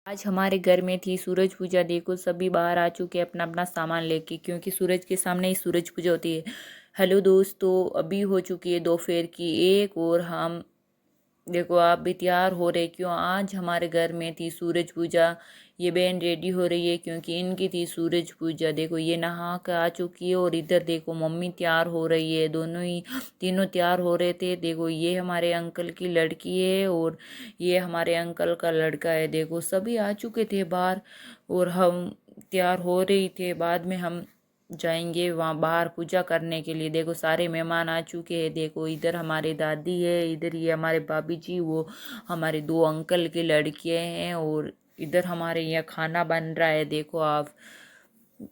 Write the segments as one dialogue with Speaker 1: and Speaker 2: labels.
Speaker 1: आज हमारे घर में थी सूरज पूजा। देखो सभी बाहर आ चुके हैं अपना अपना सामान लेके, क्योंकि सूरज के सामने ही सूरज पूजा होती है। हेलो दोस्तों, अभी हो चुकी है दोपहर की 1 और हम देखो आप भी तैयार हो रहे क्यों? आज हमारे घर में थी सूरज पूजा। ये बहन रेडी हो रही है क्योंकि इनकी थी सूरज पूजा। देखो ये नहा कर आ चुकी है और इधर देखो मम्मी तैयार हो रही है। दोनों ही तीनों तैयार हो रहे थे। देखो ये हमारे अंकल की लड़की है और ये हमारे अंकल का लड़का है। देखो सभी आ चुके थे बाहर और हम तैयार हो रही थे। बाद में हम जाएंगे वहाँ बाहर पूजा करने के लिए। देखो सारे मेहमान आ चुके हैं। देखो इधर हमारे दादी है, इधर ये हमारे भाभी जी, वो हमारे 2 अंकल के लड़के हैं और इधर हमारे यहाँ खाना बन रहा है। देखो आप,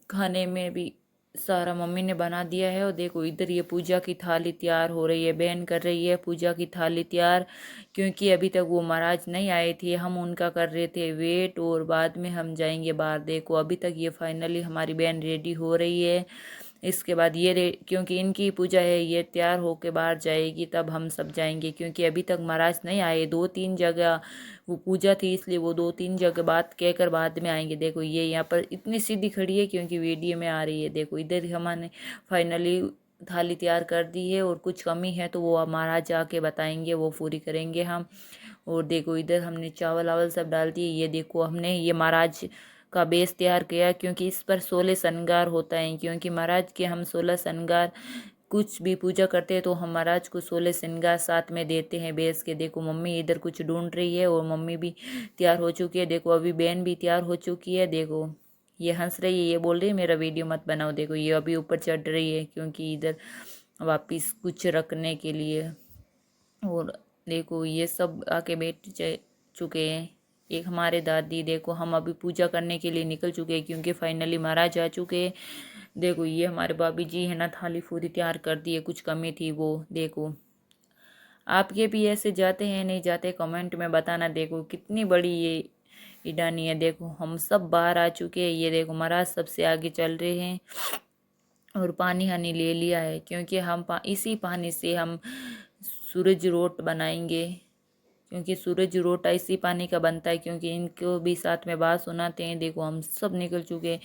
Speaker 1: खाने में भी सारा मम्मी ने बना दिया है। और देखो इधर ये पूजा की थाली तैयार हो रही है। बहन कर रही है पूजा की थाली तैयार, क्योंकि अभी तक वो महाराज नहीं आए थे। हम उनका कर रहे थे वेट और बाद में हम जाएंगे बाहर। देखो अभी तक ये फाइनली हमारी बहन रेडी हो रही है। इसके बाद क्योंकि इनकी पूजा है, ये तैयार होके बाहर जाएगी तब हम सब जाएंगे, क्योंकि अभी तक महाराज नहीं आए। 2-3 जगह वो पूजा थी, इसलिए वो 2-3 जगह बात कहकर बाद में आएंगे। देखो ये यहाँ पर इतनी सीधी खड़ी है क्योंकि वीडियो में आ रही है। देखो इधर हमने फाइनली थाली तैयार कर दी है और कुछ कमी है तो वो महाराज आके बताएंगे, वो पूरी करेंगे हम। और देखो इधर हमने चावल वावल सब डाल दिए। ये देखो हमने ये महाराज का बेस तैयार किया, क्योंकि इस पर 16 श्रृंगार होता है। क्योंकि महाराज के हम 16 श्रृंगार कुछ भी पूजा करते हैं तो हम महाराज को 16 श्रृंगार साथ में देते हैं बेस के। देखो मम्मी इधर कुछ ढूंढ रही है और मम्मी भी तैयार हो चुकी है। देखो अभी बहन भी तैयार हो चुकी है। देखो ये हंस रही है, ये बोल रही है मेरा वीडियो मत बनाओ। देखो ये अभी ऊपर चढ़ रही है क्योंकि इधर वापिस कुछ रखने के लिए। और देखो ये सब आके चुके हैं। एक हमारे दादी, देखो हम अभी पूजा करने के लिए निकल चुके हैं क्योंकि फाइनली महाराज आ चुके हैं। देखो ये हमारे भाभी जी है ना, थाली पूरी तैयार कर दी है, कुछ कमी थी वो। देखो आपके भी ऐसे जाते हैं नहीं जाते कमेंट में बताना। देखो कितनी बड़ी ये ईडानी है। देखो हम सब बाहर आ चुके हैं। ये देखो महाराज सबसे आगे चल रहे हैं और पानी हानी ले लिया है, क्योंकि हम इसी पानी से हम सूरज रोट बनाएंगे। क्योंकि सूरज रोटा इसी पानी का बनता है। क्योंकि इनको भी साथ में बात सुनाते हैं। देखो हम सब निकल चुके हैं,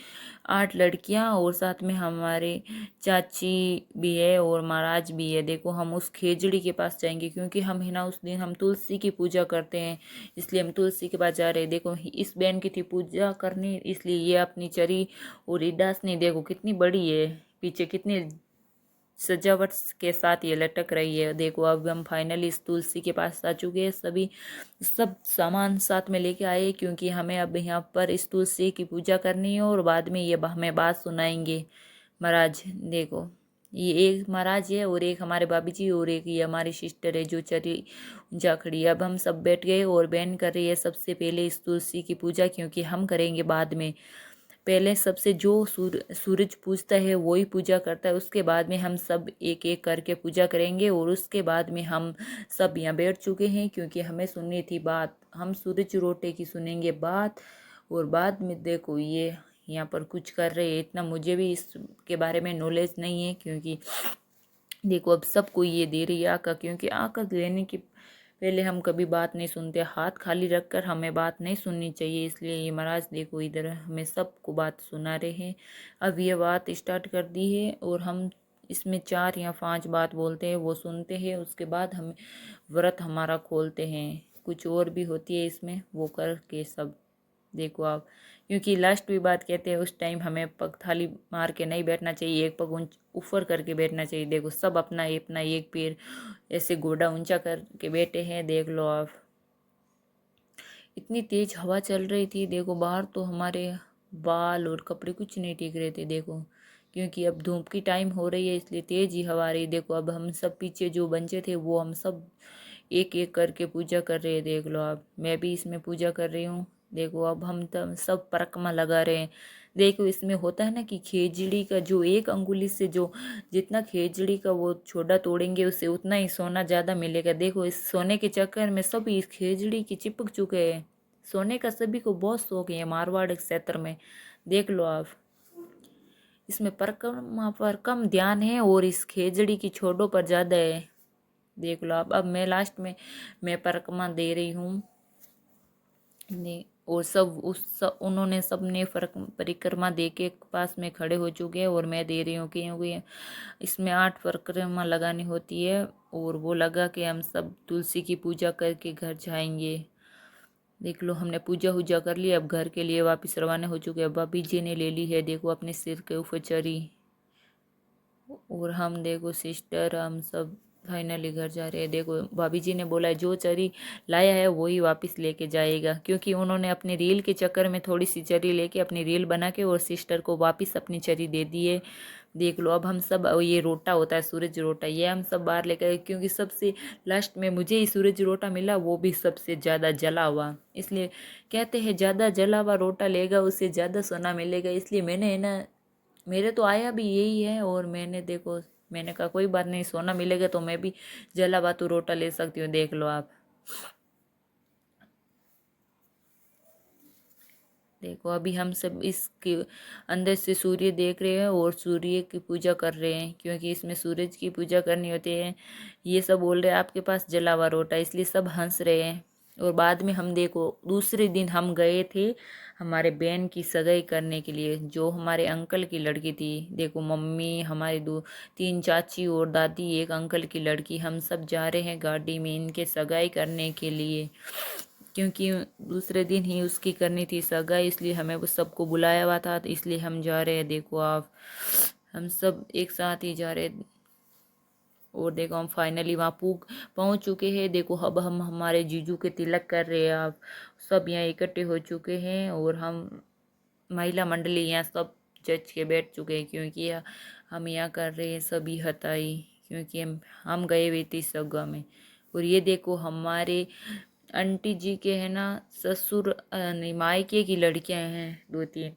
Speaker 1: 8 लड़कियां और साथ में हमारे चाची भी है और महाराज भी है। देखो हम उस खेजड़ी के पास जाएंगे, क्योंकि हम है ना उस दिन हम तुलसी की पूजा करते हैं, इसलिए हम तुलसी के पास जा रहे हैं। देखो इस बहन की थी पूजा करनी, इसलिए ये अपनी चरी और इडासनी देखो कितनी बड़ी है, पीछे कितनी सजावट के साथ ये लटक रही है। देखो अब हम फाइनली इस तुलसी के पास आ चुके हैं। सभी सब सामान साथ में लेके आए, क्योंकि हमें अब यहाँ पर इस तुलसी की पूजा करनी है और बाद में ये हमें बात सुनाएंगे महाराज। देखो ये एक महाराज है और एक हमारे भाभी जी और एक ये हमारी सिस्टर है जो चरी जा खड़ी है। अब हम सब बैठ गए और बहन कर रही है सबसे पहले इस तुलसी की पूजा, क्योंकि हम करेंगे बाद में। पहले सबसे जो सूरज पूजता है वो ही पूजा करता है, उसके बाद में हम सब एक एक करके पूजा करेंगे। और उसके बाद में हम सब यहाँ बैठ चुके हैं क्योंकि हमें सुननी थी बात। हम सूरज रोटे की सुनेंगे बात और बाद में देखो ये यहाँ पर कुछ कर रहे हैं। इतना मुझे भी इसके बारे में नॉलेज नहीं है, क्योंकि देखो अब सबको ये दे रही है आका, क्योंकि आका लेने की पहले हम कभी बात नहीं सुनते। हाथ खाली रखकर हमें बात नहीं सुननी चाहिए, इसलिए ये महाराज देखो इधर हमें सबको बात सुना रहे हैं। अब ये बात स्टार्ट कर दी है और हम इसमें 4 या 5 बात बोलते हैं, वो सुनते हैं। उसके बाद हम व्रत हमारा खोलते हैं। कुछ और भी होती है इसमें, वो करके सब देखो आप। क्योंकि लास्ट भी बात कहते हैं उस टाइम हमें पग थाली मार के नहीं बैठना चाहिए, एक पग ऊपर करके बैठना चाहिए। देखो सब अपना अपना एक पैर ऐसे घोड़ा ऊंचा करके बैठे हैं, देख लो आप। इतनी तेज हवा चल रही थी। देखो बाहर तो हमारे बाल और कपड़े कुछ नहीं टिक रहे थे। देखो क्योंकि अब धूप की टाइम हो रही है इसलिए तेज ही हवा आ रही। देखो अब हम सब पीछे जो बंचे थे वो हम सब एक एक करके पूजा कर रहे हैं। देख लो आप, मैं भी इसमें पूजा कर रही हूँ। देखो अब हम तब सब परिक्रमा लगा रहे हैं। देखो इसमें होता है ना कि खेजड़ी का जो एक अंगुली से जो जितना खेजड़ी का वो छोड़ा तोड़ेंगे उससे उतना ही सोना ज़्यादा मिलेगा। देखो इस सोने के चक्कर में सभी इस खेजड़ी की चिपक चुके हैं। सोने का सभी को बहुत शौक है मारवाड़ क्षेत्र में। देख लो आप, इसमें परिक्रमा पर कम ध्यान है और इस खेजड़ी की छोड़ों पर ज़्यादा है। देख लो आप, अब मैं लास्ट में मैं परिक्रमा दे रही हूँ। और उन्होंने सबने परिक्रमा दे के पास में खड़े हो चुके हैं और मैं दे रही हूँ क्योंकि इसमें 8 परिक्रमा लगानी होती है। और वो लगा के हम सब तुलसी की पूजा करके घर जाएंगे। देख लो हमने पूजा वूजा कर ली, अब घर के लिए वापस रवाना हो चुके हैं। भाभी जी ने ले ली है देखो अपने सिर के ऊपर चरी, और हम देखो सिस्टर हम सब फाइनली घर जा रहे हैं। देखो भाभी जी ने बोला है जो चरी लाया है वही वापस लेके जाएगा, क्योंकि उन्होंने अपने रील के चक्कर में थोड़ी सी चरी लेके अपनी रील बना के और सिस्टर को वापस अपनी चरी दे दी है। देख लो अब हम सब, ये रोटा होता है सूरज रोटा, ये हम सब बाहर लेकर आए, क्योंकि सबसे लास्ट में मुझे ही सूरज रोटा मिला, वो भी सबसे ज़्यादा जला हुआ। इसलिए कहते हैं ज़्यादा जला हुआ रोटा लेगा उससे ज़्यादा सोना मिलेगा, इसलिए मैंने है ना, मेरे तो आया भी यही है। और मैंने देखो, मैंने कहा कोई बात नहीं, सोना मिलेगा तो मैं भी जला बातू रोटा ले सकती हूँ। देख लो आप, देखो अभी हम सब इसके अंदर से सूर्य देख रहे हैं और सूर्य की पूजा कर रहे हैं, क्योंकि इसमें सूरज की पूजा करनी होती है। ये सब बोल रहे हैं आपके पास जला हुआ रोटा, इसलिए सब हंस रहे हैं। और बाद में हम देखो दूसरे दिन हम गए थे हमारे बहन की सगाई करने के लिए, जो हमारे अंकल की लड़की थी। देखो मम्मी हमारी दो 3 चाची और दादी, एक अंकल की लड़की, हम सब जा रहे हैं गाड़ी में इनके सगाई करने के लिए, क्योंकि दूसरे दिन ही उसकी करनी थी सगाई, इसलिए हमें वो सबको बुलाया हुआ था, तो इसलिए हम जा रहे हैं। देखो आप, हम सब एक साथ ही जा रहे हैं। और देखो हम फाइनली वहाँ पहुँच चुके हैं। देखो अब हम हमारे जीजू के तिलक कर रहे हैं। आप सब यहाँ इकट्ठे हो चुके हैं और हम महिला मंडली यहाँ सब जज के बैठ चुके हैं, क्योंकि हम यहाँ कर रहे हैं सभी हताई, क्योंकि हम गए हुए थे सगा में। और ये देखो हमारे आंटी जी के है ना ससुर नहीं मायके की लड़कियां हैं 2-3,